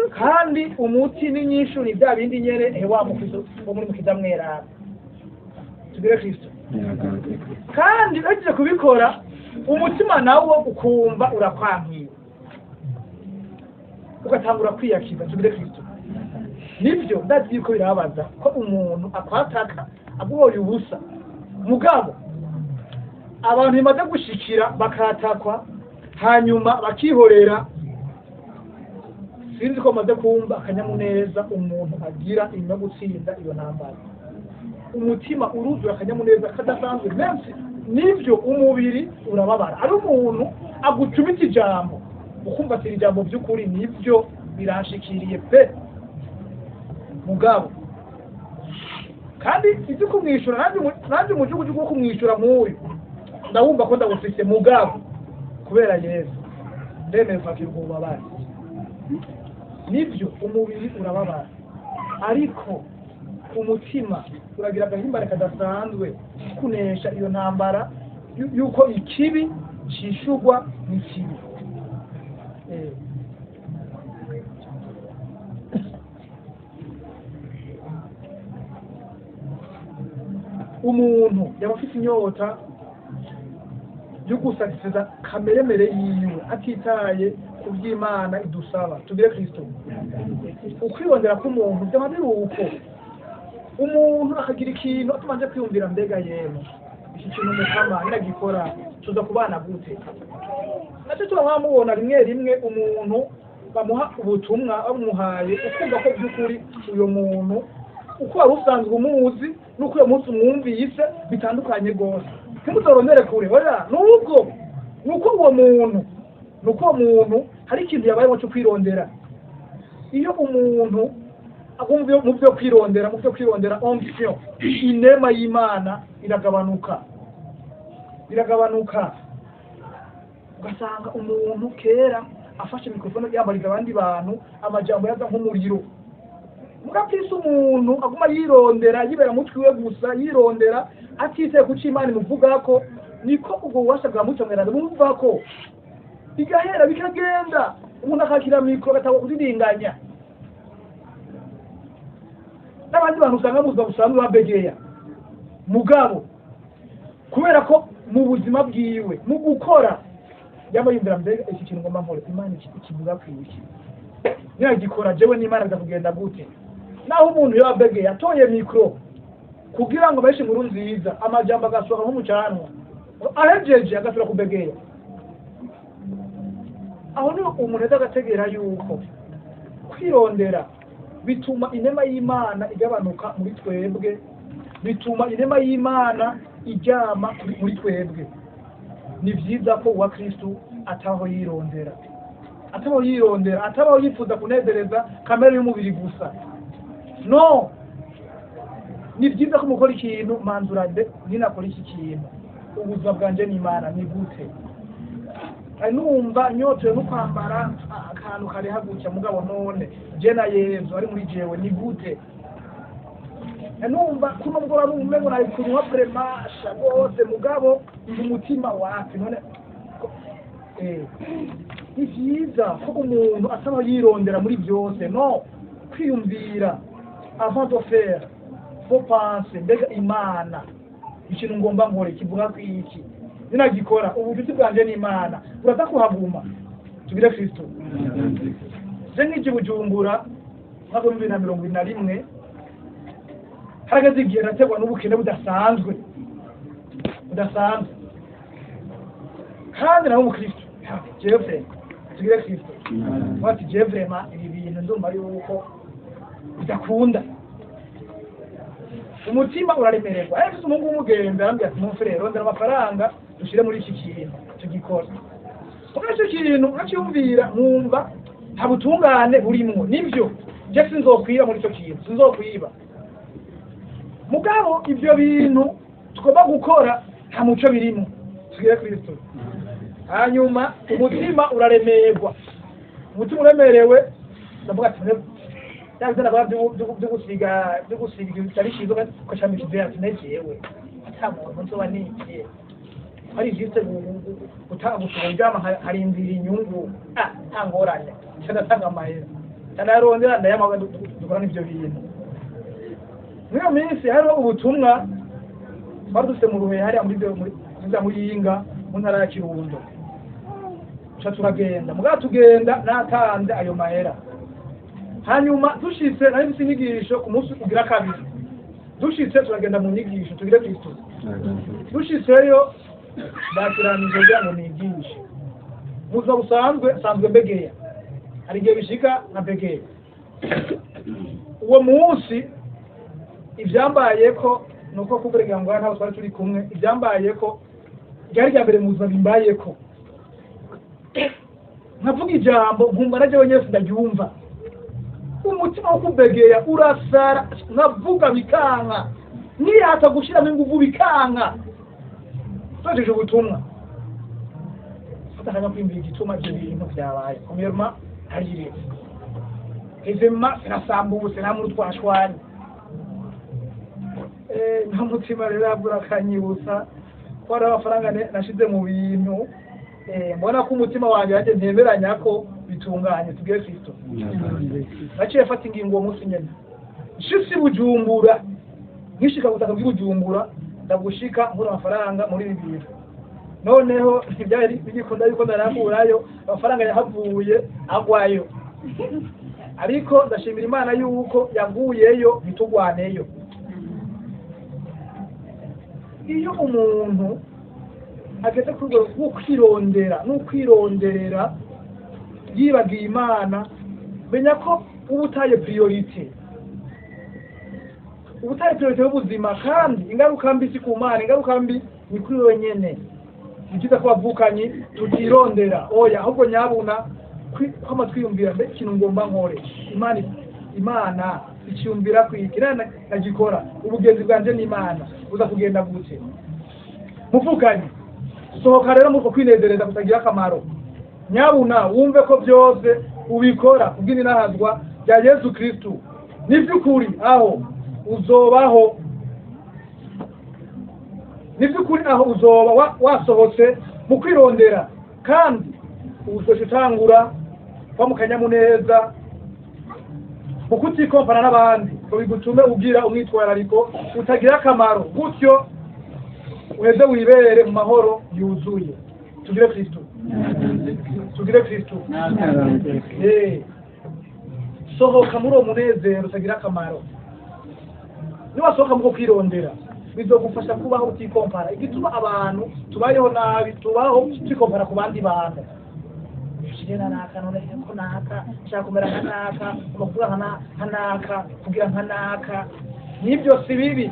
Kandi umuti n'inyishu ni bya bindi nyere wa mukristo wo muri mukidamwera. Tubire kristo kandi bagiye kubikora umutima nawo ukumva urakwankiye, ugatangura kwiyakiza. Tubire kristo nibyo ndazi ko birabaza ko umuntu akwataka aguhoye ubusa, mugabo abantu bimaze gushikira bakatakwa hanyuma bakihorera. Sinzi ko maze kumva akanyamuneza umuntu agira inyuma gutsinda iyo ntambara. Umutima uruzura akanyamuneza kadasanzwe, menshi nibyo umubiri urababara. Ari umuntu agucumita ijambo ukumva ati ijambo by'ukuri nibyo birashikiriye pe mugabo, kandi ibyo kumwishura nanjye umujugujugu wo kumwishura nk'uyu ndawumva ko ndawufise mugabo kubera Yesu ndemeye kwakira ububabare. Nibyo umubiri urababara ariko umutima uragira agahimbare kadasanzwe kunesha iyo ntambara yuko ikibi cishugwa n'ikibi. Umuntu yaba afite inyota yo gusatiriza kameremere yiwe atitaye ku by'Imana idusaba. Tubire kristo ukwirondera k'umuntu byaba biri uko umuntu akagira ikintu atumanje kwiyumvira mbega yemo iki kintu mukama iragikora tuza kubana gute. Nacyo turamubona rimwe rimwe umuntu bamuha ubutumwa bamuhaye ukumva ko by'ukuri uyo muntu uko wari usanzwe umuzi nuko uyo munsi umwumvise bitandukanye rwose. Ntimuzorondere kure oya, nuko uwo muntu hari ikintu yabayemo cyo kwirondera. Iyo umuntu agumva mu byo kwirondera onction inema y'Imana iragabanuka ugasanga umuntu kera afashe mikrofone yambariza abandi bantu amajambo yaza nk'umuriro. Mugapfisa umuntu aguma yirondera yibera mutwi we gusa yirondera atise ku Imana imuvuga ko niko ubwo ubasha bwa mucyo mweranda bumva ko bigahera bikagenda umuntu akakira mikro gatabo kuzidinganya. N'abandi bantu usanga muza busanzwe babegeya mugabo kubera ko mu buzima bwiwe mu gukora yamayumvira mbega iki kintu ngomba nkore Imana ikivuga kwiki niyagikora jewe n'Imana ndakugenda gute. Naho umuntu yabegeye atoye mikro kugira ngo baishe inkuru nziza amajambo agasohoka nk'umucanwa ahejeje agasubira kubegeya. Aho ni umuntu agategera yuko kwirondera bituma inema y'Imana igabanuka muri twebwe, bituma inema y'Imana ijyama muri twebwe. Ni byiza ko uwa Kristo ataho yirondera, ataho yifuza kunezereza kamere y'umubiri gusa. No, ni byiza ko mukora ikintu manzurade ninakora iki kintu ubuzima bwanje n'Imana ni gute. Numva nyotewe no kwambara akantu kari hagucya mugabo none je na Yesu ari muri jewe ni gute. Numva kuno mugora n'umengo nari kunywa premasha gose mugabo umutima wapi none ni byiza ko umuntu asaba yirondera muri byose. No, kwiyumvira avant de faire fo pense mbega imana ikintu ngomba nkore kivuga ku iki ninagikora ubucuti bwanje n'imana uraza kuhaguma tugire Kristo je nk'iki Bujumbura mwaka 2021 harageze igihe nategwa n'ubukene budasanzwe kandi naho umukristo jewe tugire Kristo wati jewe vraiment ibi bintu ndumva yuko bidakunda umutima uraremererwa ariko umuntu w'umugenda arambye ati mufere rondera amafaranga dushire muri iki kintu tugikora icyo kintu nkacyumvira nkumva nta butungane burimo nibyo je sinzokwiba muri icyo kintu sinzokwiba mugabo ibyo bintu tugomba gukora nta muco birimo tugire Kristo hanyuma umutima uraremerwa umutima uremerewe ndavuga ati cyangwa byo gusiga bitari cyiza ukashami kizera kinejewe atamuntu nzoba nikiye ari jiste gutanga ubujama harindira inyungu ntangoranya cyane amahera cyane yarondera ndayamaga dukora n'ibyo bintu niyo minsi hariho ubutumwa baduse mu ruhe hari muri yinga mu ntara ya Kirundo turagenda muga tugenda natanze ayo mahera hanyuma dushitse nari bise inyigisho ku munsi ugira kabiri dushitse turagenda mu nyigisho tugire Kristo dushitseyo bakiranije ngo nigishe muzo busanzwe mbegeya hari igihe bishika na mbegeya uwo munsi ivyambaye ko nuko kuberega ngo ntaho twari turi kumwe ivyambaye ko ryari rya mbere muzo bimbaye ko nkavuga ijambo nkumva naje wenyine ndaryumva umutima wo kubegeya urasara nkavuga bikanka niyata gushiramo inguvu bikanka tojeje ubutumwa fatana kwimbiye igituma cyo bintu byabaye kumirma harire ezema sinasambutse nta muri twashwanye nta mutima rero abura kanyibusa ko ari amafaranga nashize mu bintu mbona ko umutima wanjye yaje nteberanya ko bitunganye tugire Kristo naciye fata ingingo uwo munsi nyene shisi Bujumbura nkishika gutaka bw'Ubujumbura ndagushika nkura amafaranga muri bibiri noneho ibyari bigikunda yuko ndarakurayo amafaranga yahavuye agwayo ariko ndashimira Imana yuko yaguyeyo bitugwaneyo iyo umuntu ageze kuri rwo kwironderera yibagiye Imana menya ko ubutaye priority y'ubuzima kandi ingaruka mbi si ku Mana ingaruka mbi ni kuri wewe nyene ngize ko bavukanyi tutirondera oya ahubwo nyabuna kwama twiyumvira mbe ikintu ngomba nkore Imana icyumvira kwikirana nagikora ubugenzi bwanje n'Imana uza kugenda gute muvukanyi sohoka rero muko kwinezereza kutagira akamaro nyabuna wumve ko byose ubikora kubwini nahazwa bya Yesu Kristo nivyukuri aho uzobaho nivyukuri aho uzoba wasohotse mu kwirondera kandi uzoshitangura kwa mukanyamuneza ukutikompana n'abandi ko bigutume ugira umwitwarariko utagira akamaro gutyo uheze wibere mu mahoro yuzuye tugire Kristo sohoka muri uwo munezero utagira akamaro niwasohoka mu kwirondera bizogufasha kubaho utikompara igituma abantu tubayeho nabi tubaho twikompara ku bandi bantu shirena naka none ko naka cyakomera naka kuvuga nka kugira nka naka nibyo si bibi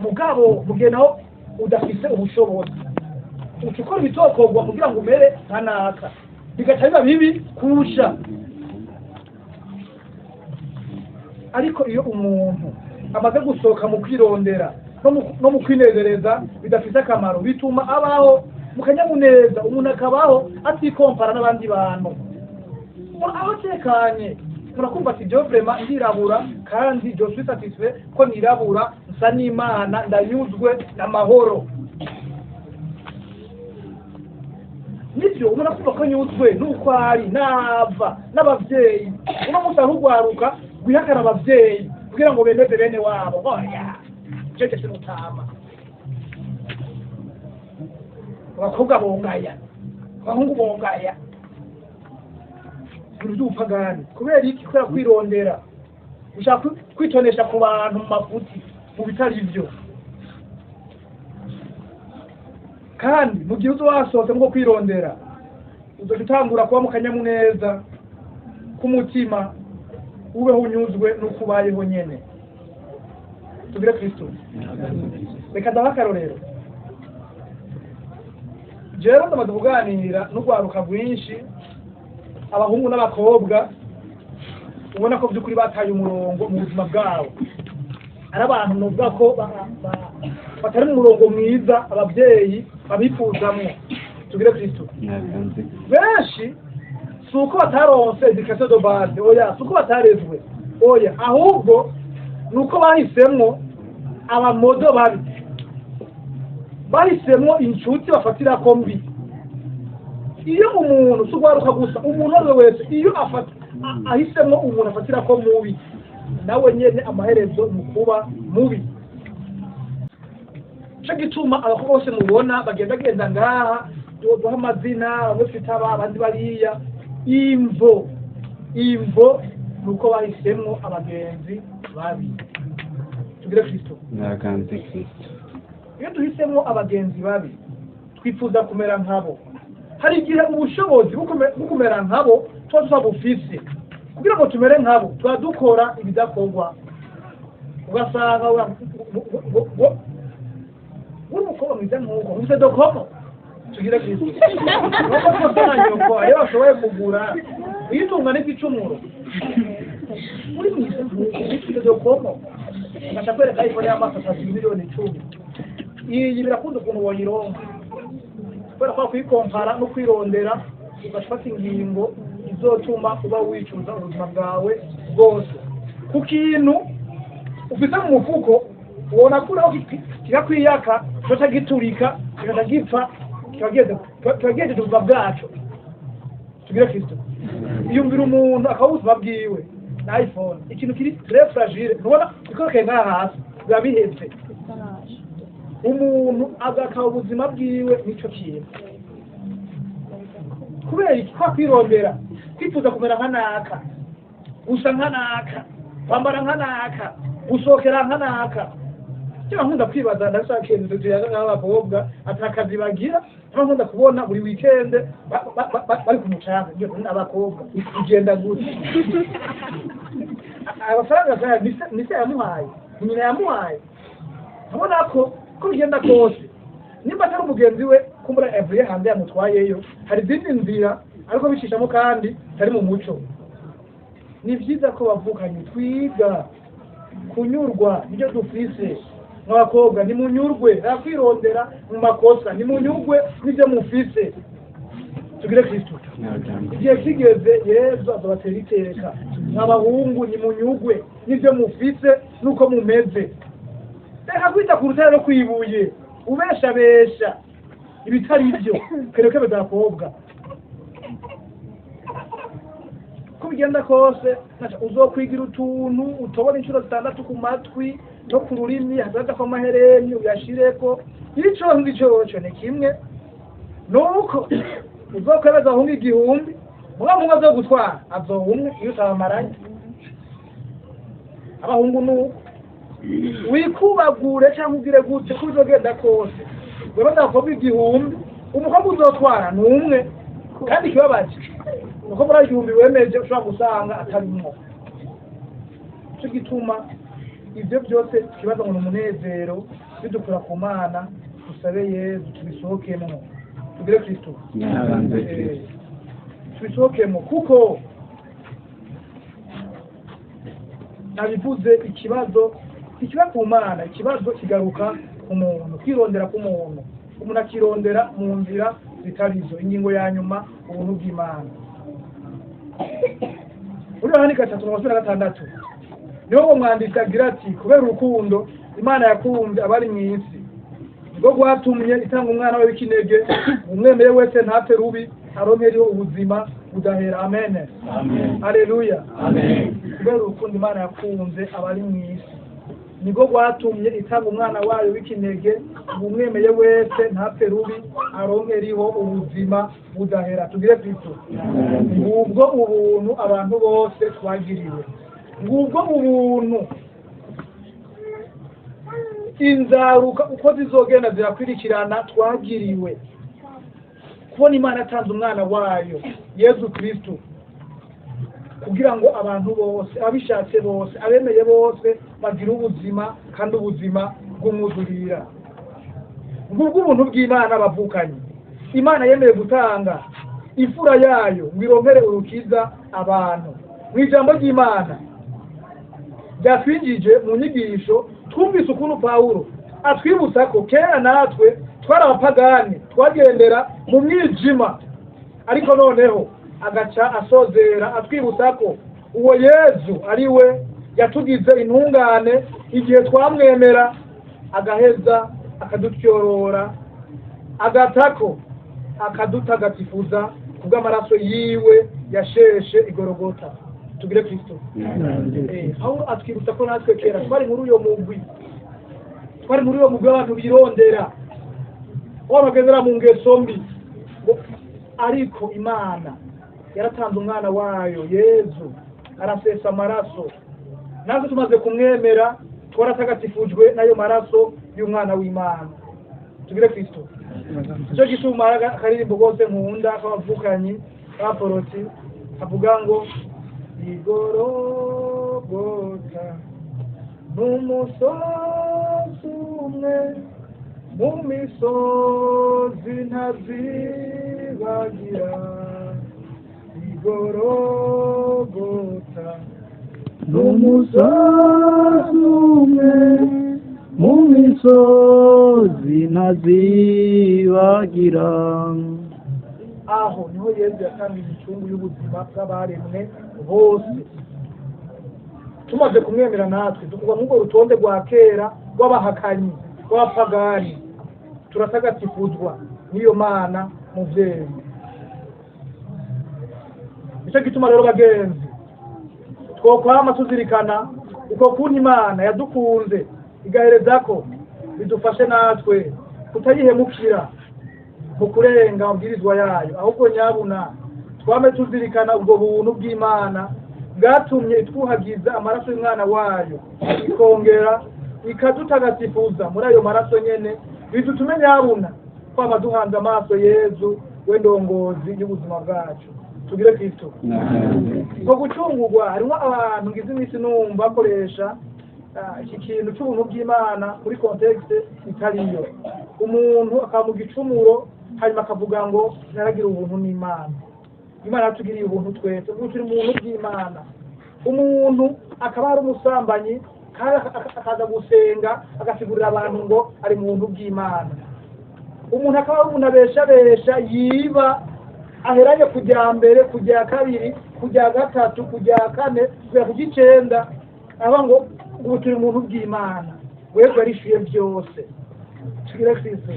mugabo mugenaho udafise ubushobozi ukikora ibitokogwa kugira ngo umere nka naka bigaca biba bibi kurusha ariko iyo umuntu amaze gusohoka mu kwirondera no mu kwinezereza bidafite akamaro bituma abaho mukanyamuneza umuntu akabaho atikompara n'abandi bantu aho tekanye murakumva ati byo vraiment ndirabura kandi je suis satisfait ko nirabura nsa n'Imana ndanyuzwe n'amahoro nibyo murakumva ko nyuzwe nuko ari nava n'abavyeyi uno musa rugwaruka gwihakara abavyeyi kugira ngo bemeze bene wabo oya cece sinutama abakobwa bongaya abahungu bongaya urudupagani kubera iki kubera kwirondera ushaka kwitonesha ku bantu mu mafuti mu bitari byo kandi mu gihe uzowasohotse ngo kwirondera uzotangura kuba mu kanyamuneza k'umutima ubeho unyuzwe n'ukubayeho nyene tugire Kristo reka ndaha akarorero jewe ndamaze kuganira n'urwaruka rwinshi abahungu n'abakobwa ubona ko by'ukuri bataye umurongo mu buzima bwabo ari abantu nuvuga ko batari mu murongo mwiza ababyeyi babifuzamwo tugire Kristo benshi si uko bataronse education de base oya si uko batarezwe oya ahubwo ni uko bahisemwo abamodo babi bahisemwo inshuti bafatira ko mbi iyo umuntu si ugwaruka gusa umuntu ari wese iyo ahisemwo umuntu afatira ko mubi nawe nyene amaherezo ni kuba mubi cyo gituma abakobwa bose mubona bagenda ngaha duha amazina bamwe twitaba abandi bariya imvo nuko bahisemwo abagenzi babi tugire Kristo naganze Kristo iyo duhisemwo abagenzi babi twifuza kumera nkabo hari igihe ubushobozi bwo kumera nkabo tuba tubufise kugira ngo tumere nkabo tuba dukora ibidakorwa ugasanga uri umukobwa mwiza nk'uko ufite dokomo tugire Kristo nuko twasanyuko iyo bashoboye kugura uyitunga n'igicumuro uri mwiza nk'uko ufite dokomo ugaca kwereka iphone y'amaso 3,10,000,000 iyi birakunda ukuntu woyironka kubera ko kwikompara no kwirondera ugafata ingingo izotuma uba wicuza ubuzima bwawe bwose ku kintu ufite mu mufuko ubona kuraho kirakwiyaka cyoca giturika kikaza gipfa kibageze ubuzima bwacu tugire Kristo iyumvira umuntu akaba ubuzima bwiwe na iphone ikintu kiri très fragile ntubona ikorokeye nk'aha hasi biba bihetse umuntu agakaba ubuzima bwiwe n'icyo kintu kubera iki kwa kwirondera kwifuza kumera nka naka gusa nka naka kwambara nka naka gusohokera nka naka cyangwa nkunda kwibaza ndashaka ikintu tuyaga nk'abakobwa atakazi bagira cyangwa nkunda kubona buri weekend bari ku mucanga abakobwa kugenda gute amafaranga saya nise yamuhaye nyina yamuhaye abona ko bigenda kose nimba atari umugenzi we kumbura every hanze yamutwayeyo hari izindi nzira ariko bicishamo kandi tari mu muco ni byiza ko bavukanye twiga kunyurwa nibyo dufise nk'abakobwa nimunyurwe nakwirondera mu makosa nimunyurwe n'ibyo mufise tugire Kristo igihe kigeze Yesu azabatera iteka nk'abahungu nimunyurwe n'ibyo mufise nuko mumeze reka kwita ku rutare no kwibuye ubeshabesha ibitari byo kereka bedakobwa ko bigenda kose uzokwigira utuntu utobona inshuro 6 ku matwi no ku rurimi hazaza ko amahereni uyashireko ico ngicyo ni kimwe nuko uzokwebeza ahunga igihumbi mwa zo gutwara azohumwe iyo utabamaranye abahungu nuko wikubagure cyangwa ugire gute ko uzogenda kose wewe ndakobwa igihumbi umukobwa uzotwara numwe kandi kibabaje uko muri igihumbi wemeje ushobora gusanga atarimo cyo gituma ibyo byose kibaza ngo umunezero bidukura ku Mana dusabe Yesu tubisohokemo tugire Kristo tubisohokemo kuko nabivuze ikibazo ku Mana ikibazo kigaruka ku muntu kwirondera ku muntu umuntu akirondera mu nzira zitarizo ingingo ya nyuma ubuntu bw'Imana uri hano 3:6 niho umwanditsi agira ati kubera urukundo Imana yakunze abari mu isi nibwo rwatumye itanga umwana we w'ikinege umwemeye wese ntapfe rubi aronkeriho ubuzima budahera amen haleluya amen kubera urukundo Imana yakunze abari mu isi nibwo rwatumye itanga umwana wayo w'ikinege umwemeye wese ntapfe rubi aronkeriho ubuzima budahera. Tugire Kristo. Ngubwo ubuntu abantu bose twagiriwe, ngubwo ubuntu inzaruka uko zizogenda zirakwirikirana twagiriwe, kubona Imana yatanze umwana wayo Yezu Kristo kugira ngo abantu bose abishatse bose abemeye bose bagire ubuzima kandi ubuzima bw'umwuzurira. Ngubwo ubuntu bw'Imana bavukanye. Imana yemeye gutanga imfura yayo ngo ironkere urukiza abantu. Mu ijambo ry'Imana ryatwinjije mu nyigisho twumvise ukuntu Pawulo atwibutsa ko kera natwe twari abapagani twagendera mu mwijima, ariko noneho agaca asozera atwibutsa ko uwo Yezu ari we yatugize intungane igihe twamwemera, agaheza akadutyorora, agatako akadutagatifuza kubw'amaraso yiwe yasheshe igorogota. Tugire Kristo. Aho atwibutsa ko natwe kera twari muri uyo mugwi, abantu birondera bagendera mu ngeso mbi, ariko Imana yaratanze umwana wayo Yezu arasesa amaraso, natwe tumaze kumwemera twaratagatifujwe n'ayo maraso y'umwana w'Imana. Tugire Kristo. Icyo gituma akaririmbo rwose nkunda k'abavukanyi b'aporoti avuga ngo igorogota n'umusozi umwe mu misozi ntazibagira, igorogota n'umusozi umwe mu misozi ntazibagira. Aho niho Yezu yatanga imicungu y'ubuzima bw'abaremwe bose. Tumaze kumwemera natwe tukuva muri urwo rutonde rwa kera rw'abahakanyi rw'abapagani, turatagatifuzwa n'iyo Mana muvyeyi. Nicyo gituma rero bagenzi twokwama tuzirikana uko kuntu Imana yadukunze igahereza ko bidufashe natwe kutayihemukira mu kurenga amabwirizwa yayo, ahubwo nyabuna twame tuzirikana ubwo buntu bw'Imana bwatumye itwuhagiza amaraso y'umwana wayo, ikongera ikadutagatifuza muri ayo maraso nyene, bidutume nyabuna twama duhanze amaso Yezu we ndongozi y'ubuzima bwacu. Tugire Kristo. Ngo gucungurwa harimo abantu ngize iminsi numva bakoresha iki kintu cy'ubuntu bw'Imana muri context itariyo. Umuntu akamuga icumuro hanyuma akavuga ngo naragira ubuntu n'Imana. Imana yatugiriye ubuntu twese, ubwo turi mu buntu bw'Imana. Umuntu akaba ari umusambanyi kandi akaza gusenga agasigurira abantu ngo ari mu buntu bw'Imana. Umuntu akaba ari umuntu abeshabesha yiba aheranye kujya mbere kujya kabiri kujya gatatu kujya kane kujya ku gicenda, aba ngo ubu turi mu buntu bw'Imana. Wewe arishuye byose. Tugire Kristo.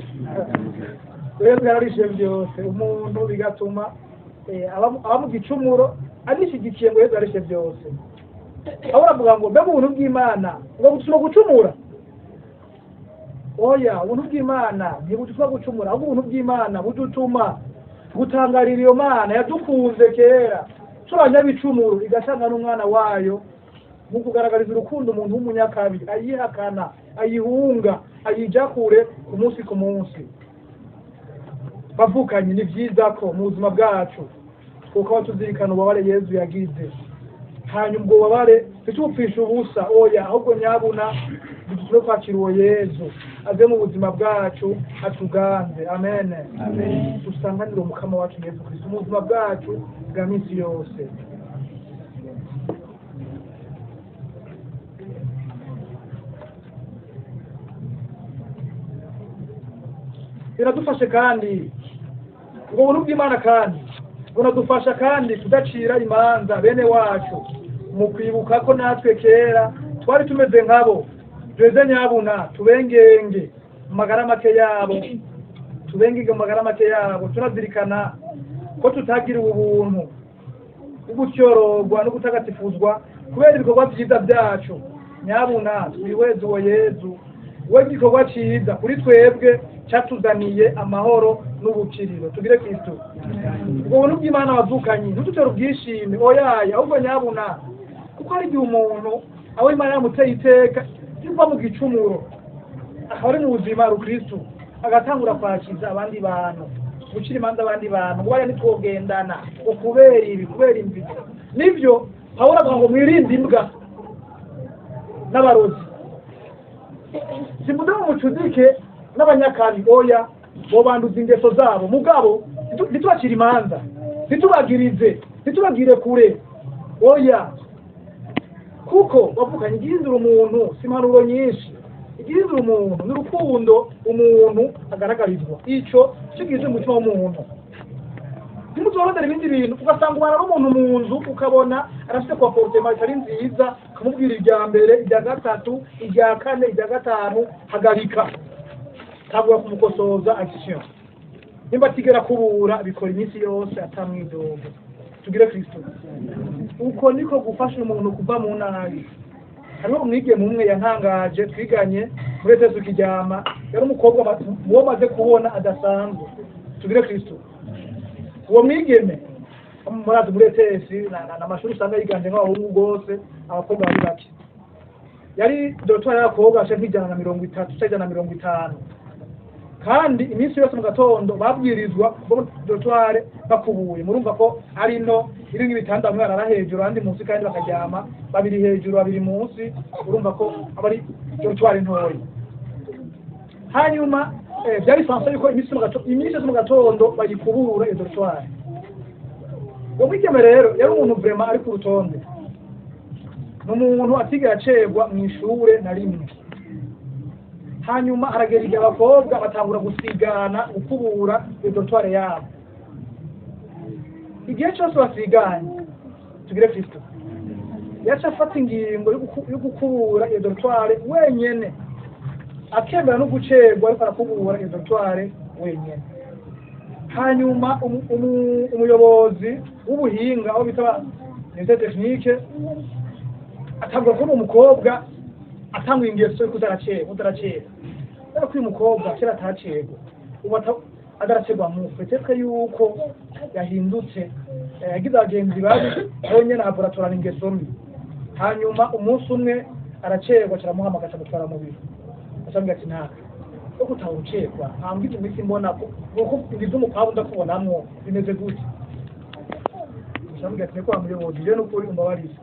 Wewe arishuye byose. Umuntu bigatuma aba mu gicumuro anishigikiye ngo Yezu arishe byose. Aho aravuga ngo mbega ubuntu bw'Imana ngo butuma gucumura. Oya, ubuntu bw'Imana ntibutuma gucumura, ahubwo ubuntu bw'Imana budutuma gutangarira iyo Mana yadukunze kera turanyabicumuro igatanga n'umwana wayo mu kugaragariza urukundo umuntu w'umunyakabi ayihakana, ayihunga, ayija kure ku munsi ku munsi. Bavukanye ni byiza ko mu buzima bwacu twokaba tuzirikana ububabare Yezu yagize, hanyuma ubwo bubabare ntitubupfishe ubusa. Oya, ahubwo nyabuna dutume kwakira uwo Yezu aze mu buzima bwacu atuganze. Amen. Amen. Dusanganire umukama wacu Yezu Kristo mu buzima bwacu bwa minsi yose. Biradufashe kandi ubwo buntu bw'Imana kandi bunadufasha kandi tudacira imanza bene wacu mu kwibuka ko natwe kera twari tumeze nkabo. Tweze nyabuna tubengenge mu magara make yabo, tubengenge mu magara make yabo, tunazirikana ko tutagira ubuntu ubutyorogwa no gutagatifuzwa kubera ibikorwa byiza byacu nyabuna twihweze uwo Yezu we igikorwa cyiza kuri twebwe cyatuzaniye amahoro n'ubukiriro tugire Kristo ubwo buntu bw'Imana wavukanye ntudutere ubwishime oyaye ahubwo nyabuna kuko hari igihe umuntu aho Imana yamuteye iteka kiva mu gicumuro akaba ari mu buzima rukristo agatangura kwakiza abandi bantu gucira imanza abandi bantu ngo bari nitwogendana ngo kubera ibi kubera imvi nivyo Pawulo avuga ngo mwirinde imbwa n'abarozi simude mu mucudike n'abanyakabi oya bo banduza ingeso zabo mugabo ntitubacira imanza ntitubagirize ntitubagire kure oya kuko bavukanye igihindura umuntu si impanuro nyinshi igihindura umuntu ni urukundo umuntu agaragarizwa ico kigize umutima w'umuntu nimuzorondera ibindi bintu ugasanga ubana n'umuntu mu nzu ukabona arafite kwa portema itari nziza ukamubwira irya mbere irya gatatu irya kane irya gatanu hagarika ntabwo kumukosoza action nimba tigera kubura bikora iminsi yose atamwidogo tugire Kristo uko niko gufasha umuntu kuva mu nabi hariho umwigeme umwe yantangaje twiganye muri Yesu kijyama yari umukobwa uwo maze kubona adasanzwe tugire Kristo uwo mwigeme murazi muri ETS n'amashuri usanga yiganje nk'abahungu bose abakobwa bari bake yari docteur y'abakobwa ashe nk'ijana na 30 cyangwa na 50 kandi iminsi yose mu gatondo babwirizwa bo docteur bakubuye murumva ko ari no iri nk'ibitanda bamwe barara hejuru abandi munsi kandi bakaryama babiri hejuru babiri munsi urumva ko abari docteur ntoyi hanyuma byari sansa yuko iminsi mu gatondo bayikubura iyo docteur uwo mwigeme rero yari umuntu vraiment ari ku rutonde n'umuntu atigera acegwa mu ishure na rimwe hanyuma aragera igihe abakobwa batangura gusigana gukubura iyo docteur yabo igihe cyose basiganye tugire Kristo yaca afata ingingo yo gukubura iyo docteur wenyene akemera no gucegwa ariko arakubura iyo docteur wenyene hanyuma umuyobozi w'ubuhinga aho bita neze technique atangura ko umukobwa atangwa ingeso yo kutaracegwa ariko uyu mukobwa kera atacegwa ubu adaracegwa mu peteka yuko yahindutse yagize abagenzi babi aho nyene laboratoire ingeso mbi hanyuma umunsi umwe aracegwa caramuhamagara camutwara mu biro asanga ati naka yo kutawucegwa ntabwo imiti mbona kuko ibizo umukwabu ndakubonamwo bimeze gute asanga ati ko amuyobozi rero n'ukuri umbabarira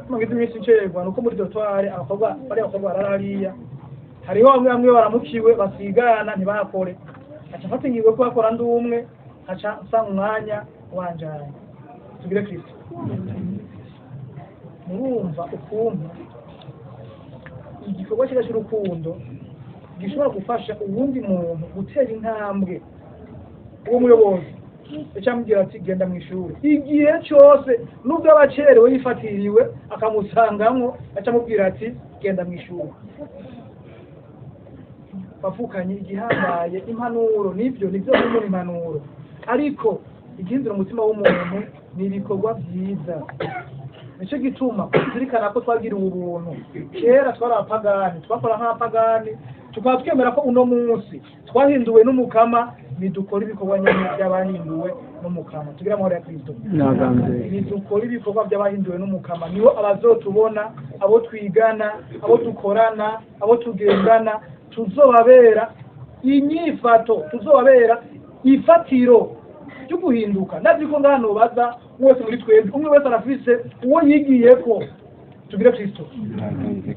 mwagize iminsi ncegwa nuko muri doctoire abakobwa bararariya hariho bamwe baramukiwe basigana ntibakore aca afata ingingo ko bakora ndi umwe aca nsanga umwanya wanjanye tugire Kristo murumva ukuntu igikorwa kiga cy'urukundo gishobora gufasha uwundi muntu gutera intambwe uwo muyobozi ecamubwira ati genda mu ishuri igihe cyose nubwo abacerewe yifatiriwe akamusangamwo acamubwira ati genda mu ishuri bavukanye igihambaye impanuro nibyo muri impanuro ariko igihindura umutima w'umuntu ni ibikorwa byiza nicyo gituma kuzirikana ko twagiriwe ubuntu kera twari abapagani twakora nk'abapagani tukaba twemera ko uno munsi twahinduwe n'umukama nidukora ibikorwa nyine by'abahinduwe n'umukama tugira amahoro ya Kristo nidukora ibikorwa by'abahinduwe n'umukama nibo abazotubona abo twigana abo dukorana abo tugendana tuzobabera inyifato tuzobabera ifatiro cyo guhinduka naviko ngano baza wese muri twebwe umwe wese arafise uwo yigiye ko tugire Kristo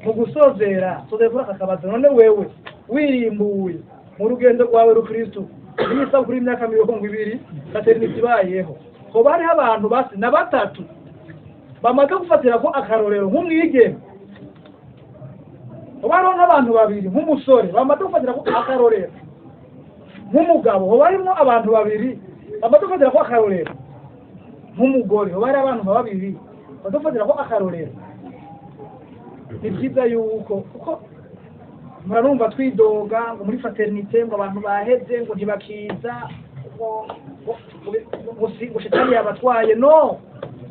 mu gusozera sozera akabaza none wewe wirimbuye mu rugendo rwawe rukristo n'isa kuri imyaka 20 paternity bayeho ko bari abantu basi na batatu bamaze gufatira ko akarorero nk'umwigeme bariho nk'abantu babiri nk'umusore bamaze gufatira ko akarorero nk'umugabo barimo abantu babiri bamaze gufatira ko akarorero nk'umugore bari abantu babiri badufatira ko akarorero ni byiza yuko kuko muranumva twidoga ngo muri fraternité ngo abantu baheze ngo ntibakiza ngo shitani yabatwaye no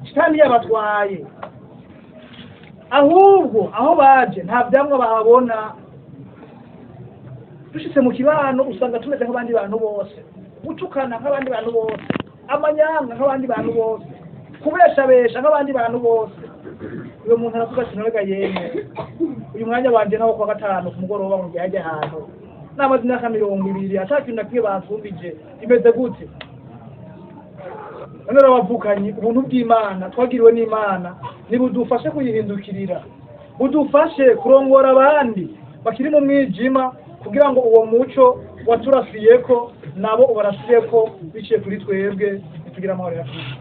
shitani yabatwaye ahubwo aho baje nta byamwa bahabona. Dushitse mu kibano usanga tumeze nk'abandi bantu bose, gutukana nk'abandi bantu bose, amanyanga nk'abandi bantu bose, kubeshabesha nk'abandi bantu bose. Uyo muntu aravuga ati norega yemwe uyu mwanya wanje nawo kwa gatanu ku mugoroba mu gihe ajya ahantu n'amazi n'aka 200 atakintu nakiye bafumbije imeze gute? None abavukanye ubuntu bw'Imana twagiriwe n'Imana nibudufashe kuyihindukirira, budufashe kurongora abandi bakiri mu mwijima, kugira ngo uwo muco waturafiyeko nabo ubarasiyeko biciye kuri twebwe tugira amahoro ya Kristo.